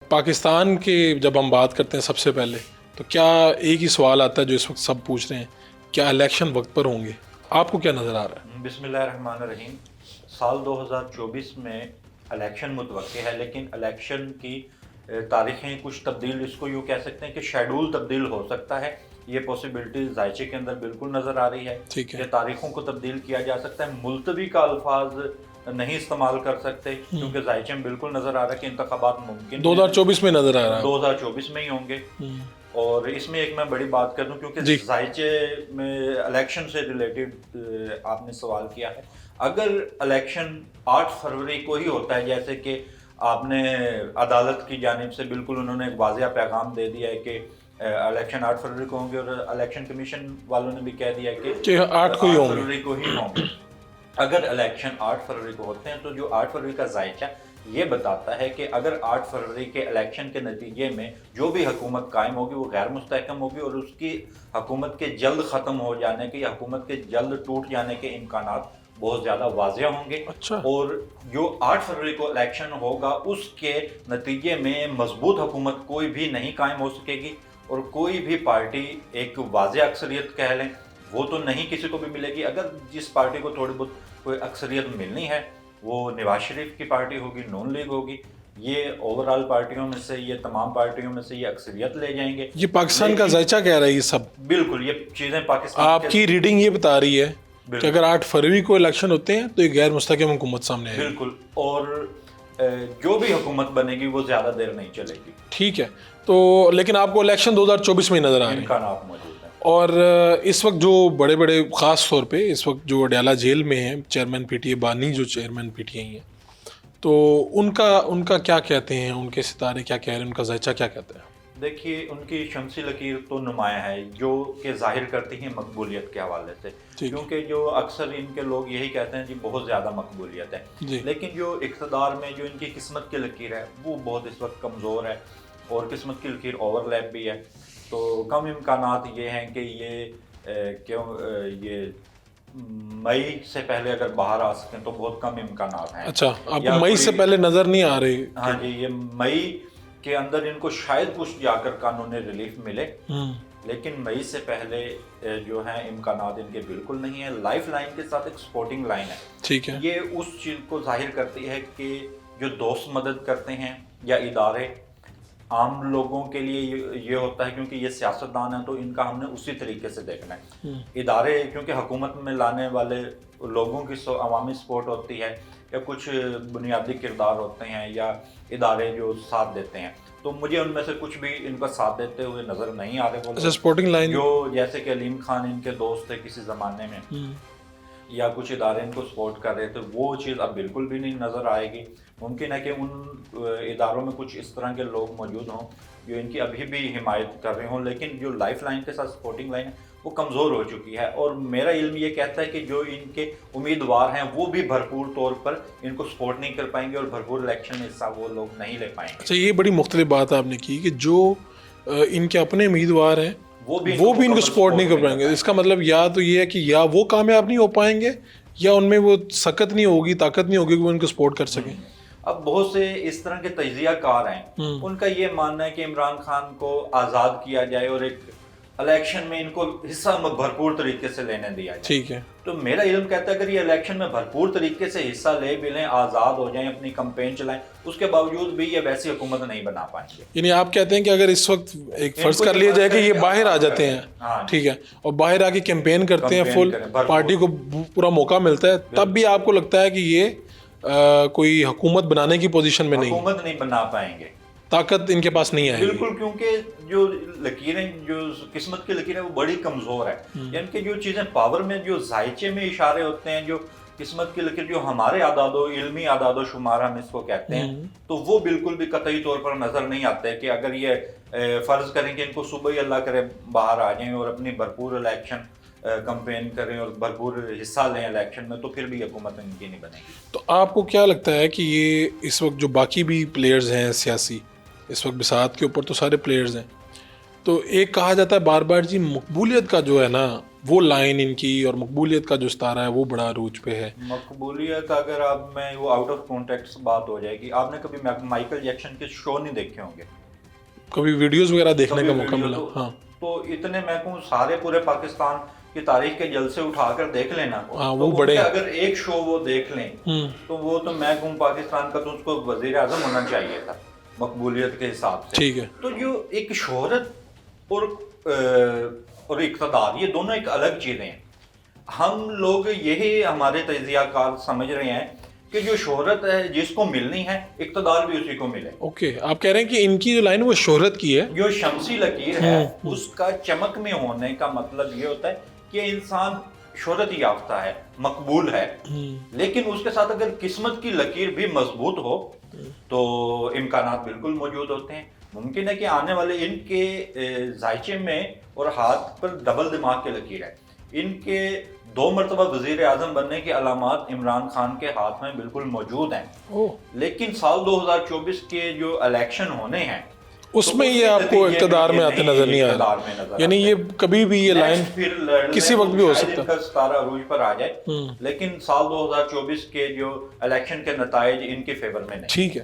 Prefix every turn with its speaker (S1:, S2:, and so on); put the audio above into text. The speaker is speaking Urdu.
S1: پاکستان کے جب ہم بات کرتے ہیں سب سے پہلے تو کیا ایک ہی سوال آتا ہے جو اس وقت سب پوچھ رہے ہیں، کیا الیکشن وقت پر ہوں گے؟ آپ کو کیا نظر آ رہا ہے؟
S2: بسم اللہ الرحمن الرحیم. سال 2024 میں الیکشن متوقع ہے، لیکن الیکشن کی تاریخیں کچھ تبدیل، اس کو یوں کہہ سکتے ہیں کہ شیڈول تبدیل ہو سکتا ہے. یہ پاسبلٹی ذائچے کے اندر بالکل نظر آ رہی ہے کہ تاریخوں کو تبدیل کیا جا سکتا ہے. ملتوی کا الفاظ نہیں استعمال کر سکتے کیونکہ ذائچے میں بالکل نظر آ رہا ہے کہ انتخابات ممکن
S1: 2024 میں نظر آ رہا ہے،
S2: 2024 میں ہی ہوں گے. اور اس میں ایک میں بڑی بات کر دوں کیونکہ ذائچے میں الیکشن سے ریلیٹڈ آپ نے سوال کیا ہے. اگر الیکشن 8 فروری کو ہی ہوتا ہے، جیسے کہ آپ نے عدالت کی جانب سے بالکل انہوں نے ایک واضح پیغام دے دیا ہے کہ الیکشن 8 فروری کو ہوں گے، اور الیکشن کمیشن والوں نے بھی کہہ دیا کہ 8 فروری کو ہی ہوں گے. اگر الیکشن 8 فروری کو ہوتے ہیں تو جو 8 فروری کا ذائچہ یہ بتاتا ہے کہ اگر 8 فروری کے الیکشن کے نتیجے میں جو بھی حکومت قائم ہوگی وہ غیر مستحکم ہوگی، اور اس کی حکومت کے جلد ختم ہو جانے کے یا حکومت کے جلد ٹوٹ جانے کے امکانات بہت زیادہ واضح ہوں گے. اور جو 8 فروری کو الیکشن ہوگا اس کے نتیجے میں مضبوط حکومت کوئی بھی نہیں قائم ہو سکے گی، اور کوئی بھی پارٹی ایک واضح اکثریت کہہ لیں وہ تو نہیں کسی کو بھی ملے گی. اگر جس پارٹی کو تھوڑی بہت کوئی اکثریت ملنی ہے وہ نواز شریف کی پارٹی ہوگی، نون لیگ ہوگی. یہ اوور آل پارٹیوں میں سے، یہ تمام پارٹیوں میں سے یہ اکثریت لے جائیں گے.
S1: یہ پاکستان کا ذائچہ کہہ رہا ہے یہ سب،
S2: بالکل یہ چیزیں پاکستان
S1: آپ کی ریڈنگ یہ بتا رہی ہے کہ اگر 8 فروری کو الیکشن ہوتے ہیں تو ایک غیر مستحکم حکومت سامنے آئے گی.
S2: بالکل، اور جو بھی حکومت بنے گی وہ زیادہ دیر نہیں چلے گی.
S1: ٹھیک ہے، تو لیکن آپ کو الیکشن 2024 میں نظر آ رہے ہیں
S2: امکانات موجود ہیں.
S1: اور اس وقت جو بڑے بڑے خاص طور پہ اس وقت جو اڈیالہ جیل میں ہیں چیئرمین پی ٹی اے بانی، جو چیئرمین پی ٹی اے ہیں، تو ان کا کیا کہتے ہیں، ان کے ستارے کیا کہہ رہے ہیں، ان کا ذائچہ کیا کہتا ہے؟
S2: دیکھیے ان کی شمسی لکیر تو نمایاں ہے جو کہ ظاہر کرتی ہیں مقبولیت کے حوالے سے، کیونکہ جو اکثر ان کے لوگ یہی کہتے ہیں جی بہت زیادہ مقبولیت ہے. لیکن جو اقتدار میں جو ان کی قسمت کی لکیر ہے وہ بہت اس وقت کمزور ہے، اور قسمت کی لکیر اوور لیپ بھی ہے. تو کم امکانات یہ ہیں کہ یہ مئی سے پہلے اگر باہر آ سکیں تو بہت کم امکانات ہیں.
S1: اچھا، آپ کو مئی سے پہلے نظر نہیں آ رہی؟
S2: ہاں جی، یہ مئی کے اندر ان کو شاید کچھ جا کر قانونی ریلیف ملے، لیکن مئی سے پہلے جو ہیں امکانات ان کے بالکل نہیں ہیں. لائف لائن کے ساتھ ایک سپورٹنگ لائن ہے. ٹھیک ہے، یہ اس چیز کو ظاہر کرتی ہے کہ جو دوست مدد کرتے ہیں یا ادارے عام لوگوں کے لیے یہ ہوتا ہے، کیونکہ یہ سیاستدان ہیں تو ان کا ہم نے اسی طریقے سے دیکھنا ہے. ادارے کیونکہ حکومت میں لانے والے لوگوں کی عوامی سپورٹ ہوتی ہے، یا کچھ بنیادی کردار ہوتے ہیں یا ادارے جو ساتھ دیتے ہیں، تو مجھے ان میں سے کچھ بھی ان کا ساتھ دیتے ہوئے نظر نہیں آ رہے.
S1: سپورٹنگ لائن
S2: جو جیسے کہ علیم خان ان کے دوست تھے کسی زمانے میں، یا کچھ ادارے ان کو سپورٹ کر رہے تھے، وہ چیز اب بالکل بھی نہیں نظر آئے گی. ممکن ہے کہ ان اداروں میں کچھ اس طرح کے لوگ موجود ہوں جو ان کی ابھی بھی حمایت کر رہے ہوں، لیکن جو لائف لائن کے ساتھ سپورٹنگ لائن ہے وہ کمزور ہو چکی ہے. اور میرا علم یہ کہتا ہے کہ جو ان کے امیدوار ہیں وہ بھی بھرپور طور پر ان کو سپورٹ نہیں کر پائیں گے، اور بھرپور الیکشن میں حصہ وہ لوگ نہیں لے پائیں گے.
S1: اچھا، یہ بڑی مختلف بات آپ نے کی کہ جو ان کے اپنے امیدوار ہیں وہ بھی ان کو سپورٹ نہیں کر پائیں گے. اس کا مطلب یا تو یہ ہے کہ یا وہ کامیاب نہیں ہو پائیں گے یا ان میں وہ سکت نہیں ہوگی، طاقت نہیں ہوگی کہ وہ ان کو سپورٹ کر سکیں.
S2: اب بہت سے اس طرح کے تجزیہ کار ہیں، ان کا یہ ماننا ہے کہ عمران خان کو آزاد کیا جائے اور ایک الیکشن میں ان کو حصہ بھرپور طریقے سے لینے دیا جائے. ٹھیک ہے، تو میرا علم کہتا ہے اگر یہ الیکشن میں بھرپور طریقے سے حصہ لے بھی لیں، آزاد ہو جائیں، اپنی کمپین چلائیں، اس کے باوجود بھی یہ ویسی حکومت نہیں بنا پائیں گے.
S1: یعنی آپ کہتے ہیں کہ اگر اس وقت ایک فرض کر لیا جائے کہ یہ باہر آ جاتے ہیں، ٹھیک ہے، اور باہر آ کے کیمپین کرتے ہیں، فل پارٹی کو پورا موقع ملتا ہے، تب بھی آپ کو لگتا ہے کہ یہ کوئی حکومت بنانے کی پوزیشن میں نہیں،
S2: حکومت نہیں بنا پائیں گے،
S1: طاقت ان کے پاس نہیں ہے.
S2: بالکل، کیونکہ جو لکیریں، جو قسمت کی لکیریں وہ بڑی کمزور ہے. یعنی کہ جو چیزیں پاور میں، جو ذائچے میں اشارے ہوتے ہیں، جو قسمت کی لکیر جو ہمارے اعداد و علمی اعداد و شمار ہم اس کو کہتے ہیں، تو وہ بالکل بھی قطعی طور پر نظر نہیں آتے کہ اگر یہ فرض کریں کہ ان کو صبح ہی اللہ کرے باہر آ جائیں اور اپنی بھرپور الیکشن کمپین کریں اور بھرپور حصہ لیں الیکشن میں، تو پھر بھی حکومت ان کی نہیں بنے گی.
S1: تو آپ کو کیا لگتا ہے کہ یہ اس وقت جو باقی بھی پلیئرز ہیں سیاسی، اس وقت بساط کے اوپر تو سارے پلیئرز ہیں، تو ایک کہا جاتا ہے بار بار جی مقبولیت کا جو ہے نا وہ لائن ان کی اور مقبولیت کا جو ستارہ ہے وہ بڑا عروج پہ ہے.
S2: مقبولیت اگر آپ میں وہ آؤٹ آف کانٹیکسٹ بات ہو جائے گی. آپ نے کبھی مائیکل جیکسن کے شو نہیں دیکھے ہوں گے,
S1: کبھی ویڈیوز وغیرہ دیکھنے کا موقع ملا؟ ہاں,
S2: تو اتنے میں کہوں سارے پورے پاکستان کی تاریخ کے جلسے اٹھا کر دیکھ لینا,
S1: وہ بڑے
S2: اگر ایک شو وہ دیکھ لیں تو وہ تو میں کہوں پاکستان کا تو اس کو وزیر اعظم ہونا چاہیے تھا مقبولیت کے حساب سے.
S1: ٹھیک ہے.
S2: تو جو ایک شہرت اور اقتدار, یہ دونوں ایک الگ چیزیں ہیں. ہم لوگ یہی ہمارے تجزیہ کار سمجھ رہے ہیں کہ جو شہرت ہے جس کو ملنی ہے, اقتدار بھی اسی کو ملے.
S1: اوکے, آپ کہہ رہے ہیں کہ ان کی جو لائن وہ شہرت کی ہے,
S2: جو شمسی لکیر ہے اس کا چمک میں ہونے کا مطلب یہ ہوتا ہے کہ انسان شہرت یافتہ ہے, مقبول ہے, لیکن اس کے ساتھ اگر قسمت کی لکیر بھی مضبوط ہو تو امکانات بالکل موجود ہوتے ہیں. ممکن ہے کہ آنے والے ان کے ذائچے میں اور ہاتھ پر ڈبل دماغ کی لکیر ہے. ان کے 2 مرتبہ وزیر اعظم بننے کی علامات عمران خان کے ہاتھ میں بالکل موجود ہیں, لیکن سال 2024 کے جو الیکشن ہونے ہیں
S1: اس میں یہ آپ کو اقتدار میں آتے نظر نہیں آ رہا, یعنی یہ کبھی بھی یہ لائن کسی وقت بھی ہو سکتا ہے.
S2: ستارہ عروج پر آ جائے, لیکن سال 2024 کے جو الیکشن کے نتائج ان کے فیور میں نہیں.
S1: ٹھیک ہے.